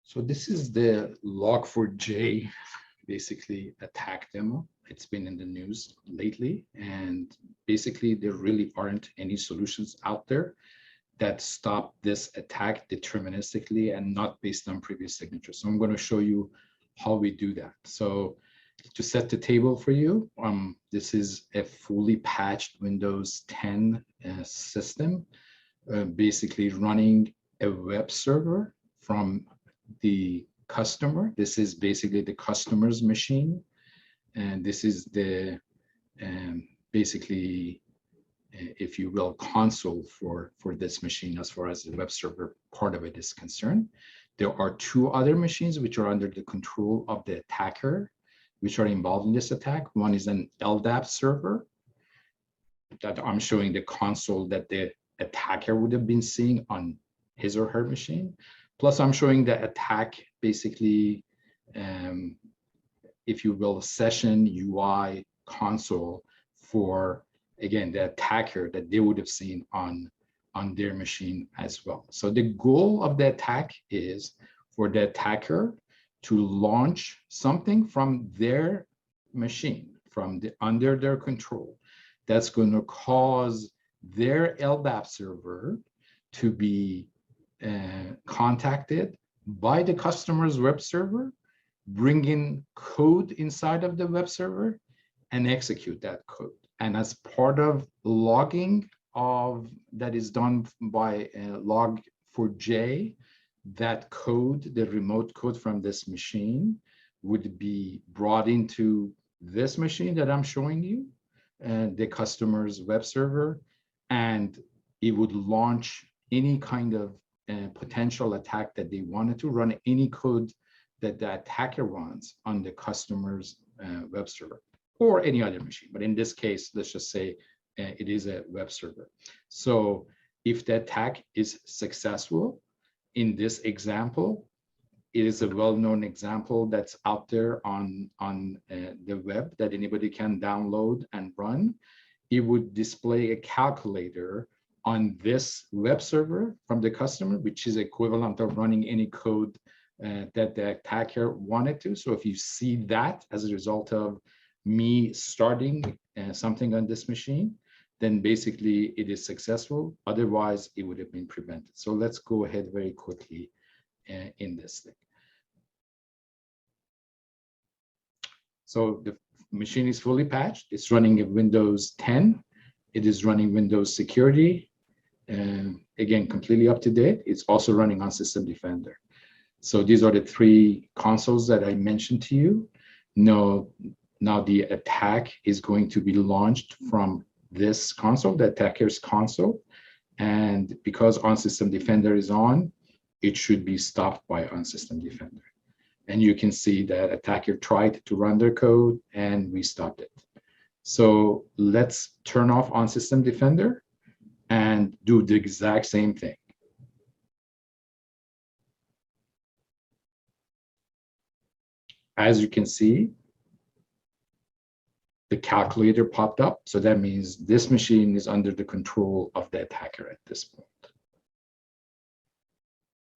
So this is the Log4J basically attack demo. It's been in the news lately, and basically there really aren't any solutions out there that stop this attack deterministically and not based on previous signatures. So I'm going to show you how we do that. So to set the table for you, this is a fully patched Windows 10 system, basically running a web server from the customer. This is basically the customer's machine, and this is the basically, if you will, console for this machine as far as the web server part of it is concerned. There are two other machines which are under the control of the attacker, which are involved in this attack. One is an LDAP server that I'm showing the console that the attacker would have been seeing on his or her machine. Plus, I'm showing the attack, basically, if you will, session UI console for, again, the attacker that they would have seen on their machine as well. So the goal of the attack is for the attacker to launch something from their machine, from under their control, that's going to cause their LDAP server to be contacted by the customer's web server, bring in code inside of the web server, and execute that code. And as part of logging that is done by Log4J, that code, the remote code from this machine, would be brought into this machine that I'm showing you, the customer's web server, and it would launch any kind of potential attack that they wanted to run, any code that the attacker runs on the customer's web server or any other machine. But in this case, let's just say it is a web server. So if the attack is successful, in this example, it is a well-known example that's out there on the web that anybody can download and run. It would display a calculator on this web server from the customer, which is equivalent of running any code that the attacker wanted to. So if you see that as a result of me starting something on this machine, then basically it is successful. Otherwise, it would have been prevented. So let's go ahead very quickly in this thing. So the machine is fully patched. It's running a Windows 10. It is running Windows Security. Again, completely up to date. It's also running OnSystem Defender. So these are the three consoles that I mentioned to you. Now the attack is going to be launched from this console, the attacker's console. And because OnSystem Defender is on, it should be stopped by OnSystem Defender. And you can see that attacker tried to run their code and we stopped it. So let's turn off OnSystem Defender and do the exact same thing. As you can see, the calculator popped up. So that means this machine is under the control of the attacker at this point.